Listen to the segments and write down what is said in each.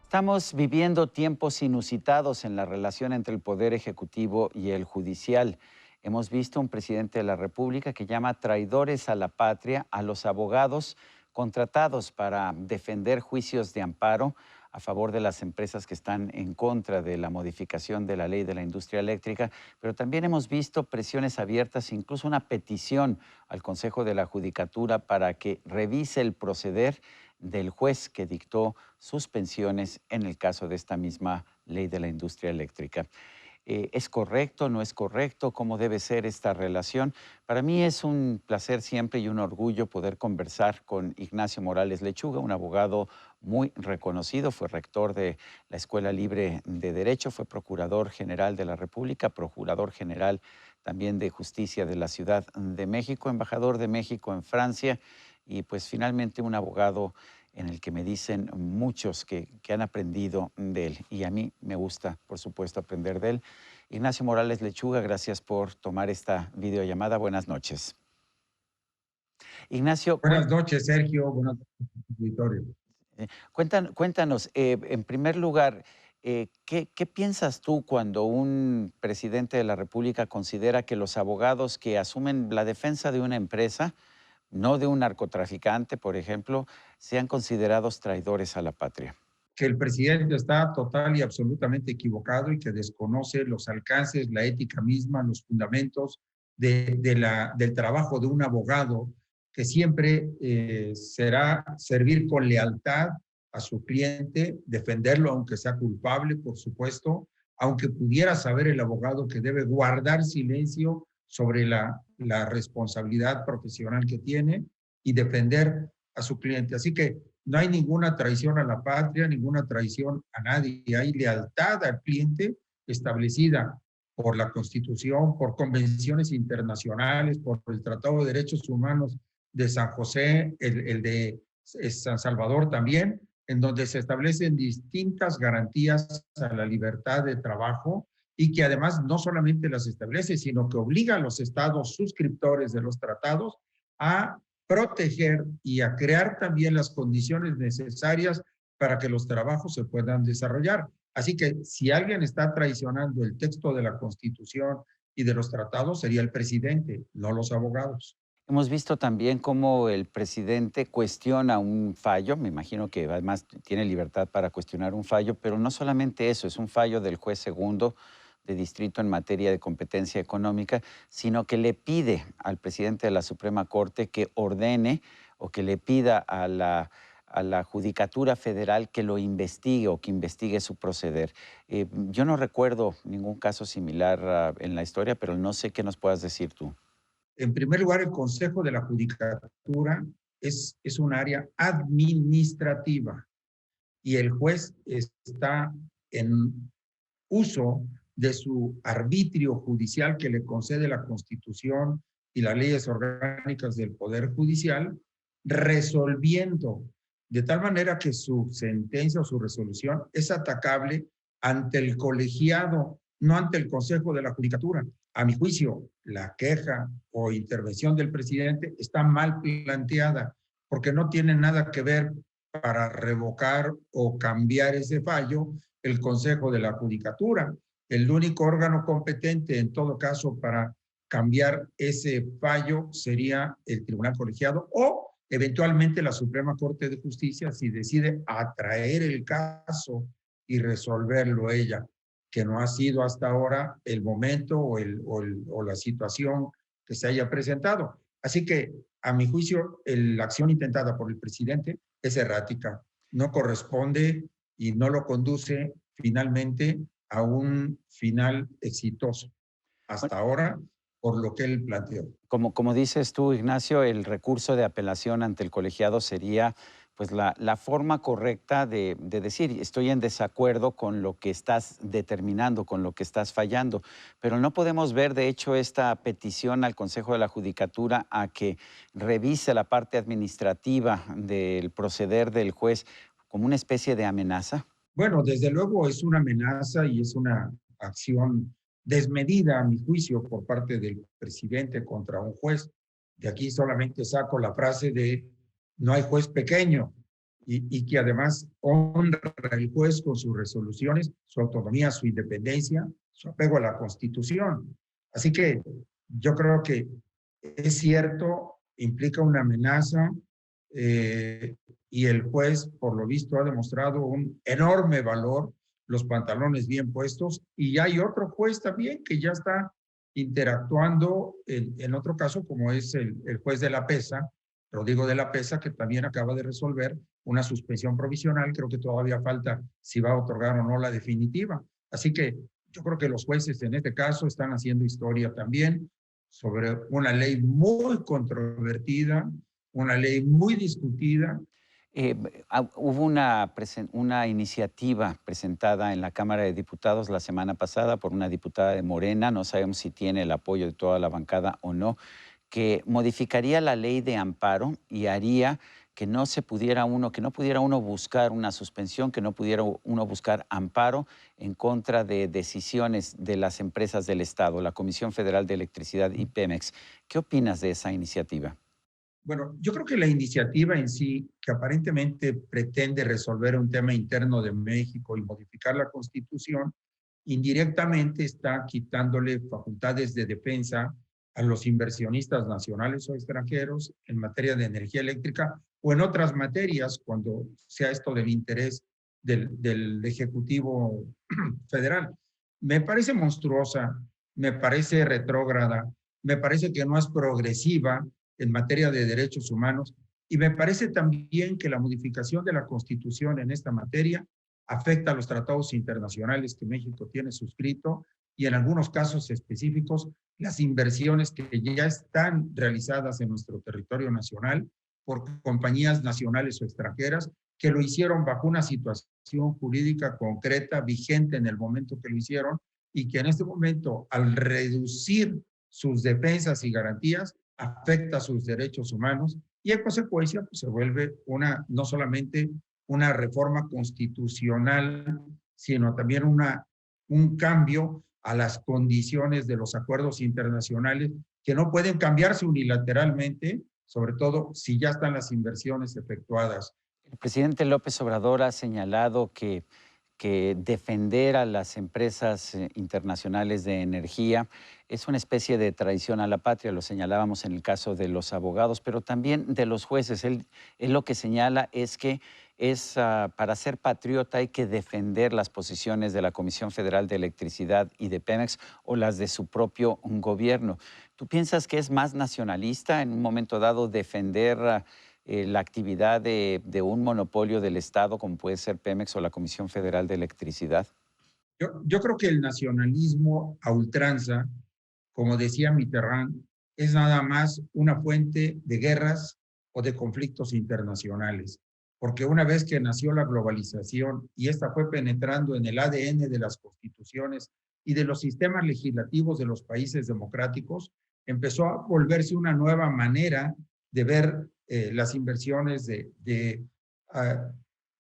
Estamos viviendo tiempos inusitados en la relación entre el Poder Ejecutivo y el Judicial. Hemos visto un presidente de la República que llama traidores a la patria a los abogados contratados para defender juicios de amparo a favor de las empresas que están en contra de la modificación de la ley de la industria eléctrica, pero también hemos visto presiones abiertas, incluso una petición al Consejo de la Judicatura para que revise el proceder del juez que dictó suspensiones en el caso de esta misma ley de la industria eléctrica. ¿Es correcto, no es correcto? ¿Cómo debe ser esta relación? Para mí es un placer siempre y un orgullo poder conversar con Ignacio Morales Lechuga, un abogado muy reconocido, fue rector de la Escuela Libre de Derecho, fue procurador general de la República, procurador general también de Justicia de la Ciudad de México, embajador de México en Francia y pues finalmente un abogado en el que me dicen muchos que han aprendido de él. Y a mí me gusta, por supuesto, aprender de él. Ignacio Morales Lechuga, gracias por tomar esta videollamada. Buenas noches. Ignacio, Buenas noches, Sergio. Buenas noches, auditorio. cuéntanos, en primer lugar, ¿qué piensas tú cuando un presidente de la República considera que los abogados que asumen la defensa de una empresa, no de un narcotraficante, por ejemplo, sean considerados traidores a la patria? Que el presidente está total y absolutamente equivocado y que desconoce los alcances, la ética misma, los fundamentos del trabajo de un abogado que siempre será servir con lealtad a su cliente, defenderlo aunque sea culpable, por supuesto, aunque pudiera saber el abogado que debe guardar silencio sobre la responsabilidad profesional que tiene y defender a su cliente. Así que no hay ninguna traición a la patria, ninguna traición a nadie. Hay lealtad al cliente establecida por la Constitución, por convenciones internacionales, por el Tratado de Derechos Humanos de San José, el de San Salvador también, en donde se establecen distintas garantías a la libertad de trabajo y que además no solamente las establece, sino que obliga a los estados suscriptores de los tratados a proteger y a crear también las condiciones necesarias para que los trabajos se puedan desarrollar. Así que si alguien está traicionando el texto de la Constitución y de los tratados, sería el presidente, no los abogados. Hemos visto también cómo el presidente cuestiona un fallo, me imagino que además tiene libertad para cuestionar un fallo, pero no solamente eso, es un fallo del juez segundo de distrito en materia de competencia económica, sino que le pide al presidente de la Suprema Corte que ordene o que le pida a la Judicatura Federal que lo investigue o que investigue su proceder. Yo no recuerdo ningún caso similar en la historia, pero no sé qué nos puedas decir tú. En primer lugar, el Consejo de la Judicatura es un área administrativa y el juez está en uso de su arbitrio judicial que le concede la Constitución y las leyes orgánicas del Poder Judicial, resolviendo de tal manera que su sentencia o su resolución es atacable ante el colegiado, no ante el Consejo de la Judicatura. A mi juicio, la queja o intervención del presidente está mal planteada porque no tiene nada que ver para revocar o cambiar ese fallo el Consejo de la Judicatura. El único órgano competente en todo caso para cambiar ese fallo sería el Tribunal Colegiado o eventualmente la Suprema Corte de Justicia si decide atraer el caso y resolverlo ella, que no ha sido hasta ahora el momento o la situación que se haya presentado. Así que, a mi juicio, la acción intentada por el presidente es errática, no corresponde y no lo conduce finalmente a un final exitoso. Hasta ahora, por lo que él planteó. Como dices tú, Ignacio, el recurso de apelación ante el colegiado sería pues la forma correcta de decir, estoy en desacuerdo con lo que estás determinando, con lo que estás fallando, pero no podemos ver, de hecho, esta petición al Consejo de la Judicatura a que revise la parte administrativa del proceder del juez como una especie de amenaza. Bueno, desde luego es una amenaza y es una acción desmedida, a mi juicio, por parte del presidente contra un juez. De aquí solamente saco la frase de no hay juez pequeño y que además honra el juez con sus resoluciones, su autonomía, su independencia, su apego a la Constitución. Así que yo creo que es cierto, implica una amenaza, y el juez, por lo visto, ha demostrado un enorme valor, los pantalones bien puestos, y hay otro juez también que ya está interactuando en otro caso, como es el juez de la PESA, Rodrigo de la PESA, que también acaba de resolver una suspensión provisional. Creo que todavía falta si va a otorgar o no la definitiva. Así que yo creo que los jueces en este caso están haciendo historia también sobre una ley muy controvertida, una ley muy discutida. Hubo una iniciativa presentada en la Cámara de Diputados la semana pasada por una diputada de Morena, no sabemos si tiene el apoyo de toda la bancada o no, que modificaría la ley de amparo y haría que no pudiera uno buscar una suspensión, que no pudiera uno buscar amparo en contra de decisiones de las empresas del Estado, la Comisión Federal de Electricidad y Pemex. ¿Qué opinas de esa iniciativa? Bueno, yo creo que la iniciativa en sí, que aparentemente pretende resolver un tema interno de México y modificar la Constitución, indirectamente está quitándole facultades de defensa a los inversionistas nacionales o extranjeros en materia de energía eléctrica o en otras materias, cuando sea esto del interés del Ejecutivo Federal. Me parece monstruosa, me parece retrógrada, me parece que no es progresiva en materia de derechos humanos, y me parece también que la modificación de la Constitución en esta materia afecta a los tratados internacionales que México tiene suscrito y en algunos casos específicos las inversiones que ya están realizadas en nuestro territorio nacional por compañías nacionales o extranjeras que lo hicieron bajo una situación jurídica concreta, vigente en el momento que lo hicieron, y que en este momento, al reducir sus defensas y garantías, afecta sus derechos humanos y en consecuencia pues, se vuelve no solamente una reforma constitucional, sino también un cambio a las condiciones de los acuerdos internacionales que no pueden cambiarse unilateralmente, sobre todo si ya están las inversiones efectuadas. El presidente López Obrador ha señalado que defender a las empresas internacionales de energía es una especie de traición a la patria, lo señalábamos en el caso de los abogados, pero también de los jueces. Él lo que señala es que para ser patriota hay que defender las posiciones de la Comisión Federal de Electricidad y de Pemex o las de su propio gobierno. ¿Tú piensas que es más nacionalista en un momento dado defender la actividad de un monopolio del Estado como puede ser Pemex o la Comisión Federal de Electricidad? Yo creo que el nacionalismo a ultranza, como decía Mitterrand, es nada más una fuente de guerras o de conflictos internacionales. Porque una vez que nació la globalización y esta fue penetrando en el ADN de las constituciones y de los sistemas legislativos de los países democráticos, empezó a volverse una nueva manera de ver las inversiones,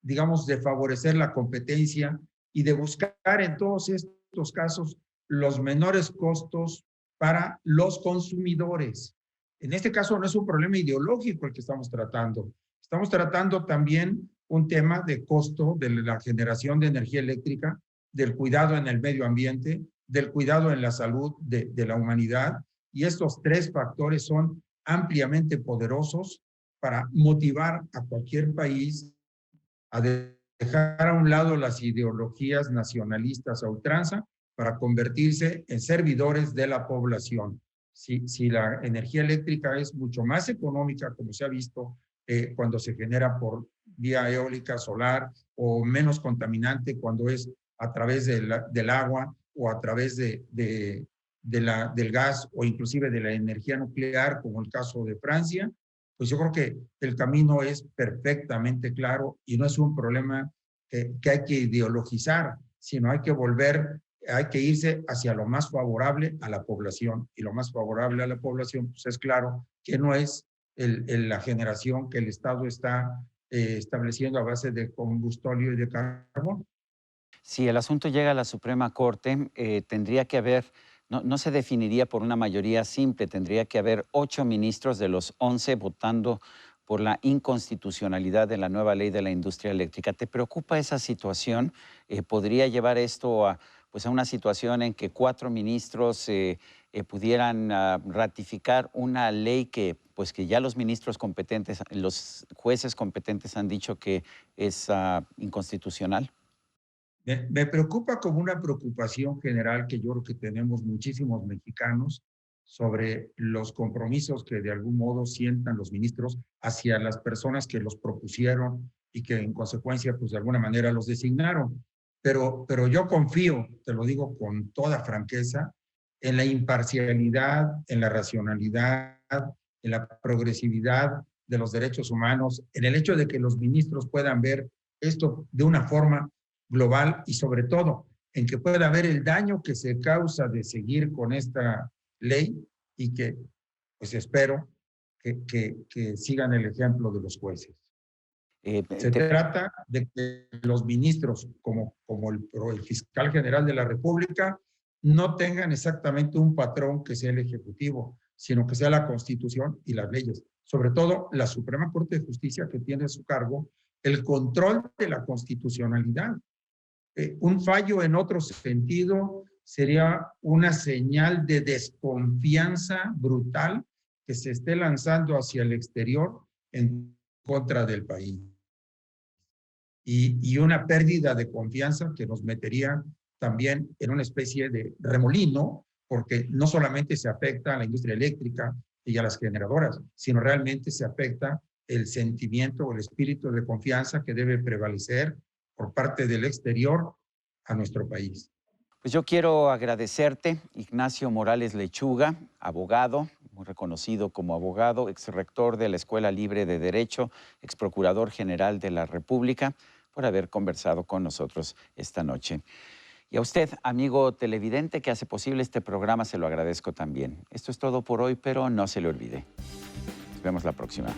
digamos, de favorecer la competencia y de buscar en todos estos casos los menores costos para los consumidores. En este caso no es un problema ideológico el que estamos tratando. Estamos tratando también un tema de costo de la generación de energía eléctrica, del cuidado en el medio ambiente, del cuidado en la salud de la humanidad. Y estos tres factores son ampliamente poderosos para motivar a cualquier país a dejar a un lado las ideologías nacionalistas a ultranza para convertirse en servidores de la población. Si la energía eléctrica es mucho más económica, como se ha visto cuando se genera por vía eólica, solar, o menos contaminante cuando es a través del agua o a través del gas o inclusive de la energía nuclear, como el caso de Francia, pues yo creo que el camino es perfectamente claro y no es un problema que hay que ideologizar, sino hay que irse hacia lo más favorable a la población. Y lo más favorable a la población, pues es claro que no es la generación que el Estado está estableciendo a base de combustóleo y de carbón. Si el asunto llega a la Suprema Corte, tendría que haber, no se definiría por una mayoría simple, tendría que haber 8 ministros de los 11 votando por la inconstitucionalidad de la nueva ley de la industria eléctrica. ¿Te preocupa esa situación? ¿Podría llevar esto a, pues, a una situación en que 4 ministros pudieran ratificar una ley que, pues, que ya los ministros competentes, los jueces competentes han dicho que es inconstitucional? Me preocupa como una preocupación general que yo creo que tenemos muchísimos mexicanos sobre los compromisos que de algún modo sientan los ministros hacia las personas que los propusieron y que en consecuencia, pues de alguna manera los designaron. Pero yo confío, te lo digo con toda franqueza, en la imparcialidad, en la racionalidad, en la progresividad de los derechos humanos, en el hecho de que los ministros puedan ver esto de una forma global y sobre todo en que pueda haber el daño que se causa de seguir con esta ley y que, pues espero que sigan el ejemplo de los jueces. Eh, Se te- trata de que los ministros, como el fiscal general de la República, no tengan exactamente un patrón que sea el Ejecutivo, sino que sea la Constitución y las leyes. Sobre todo la Suprema Corte de Justicia, que tiene a su cargo el control de la constitucionalidad. Un fallo en otro sentido sería una señal de desconfianza brutal que se esté lanzando hacia el exterior en contra del país. Y una pérdida de confianza que nos metería también en una especie de remolino, porque no solamente se afecta a la industria eléctrica y a las generadoras, sino realmente se afecta el sentimiento o el espíritu de confianza que debe prevalecer por parte del exterior a nuestro país. Pues yo quiero agradecerte, Ignacio Morales Lechuga, abogado, muy reconocido como abogado, exrector de la Escuela Libre de Derecho, exprocurador general de la República, por haber conversado con nosotros esta noche. Y a usted, amigo televidente, que hace posible este programa, se lo agradezco también. Esto es todo por hoy, pero no se le olvide. Nos vemos la próxima.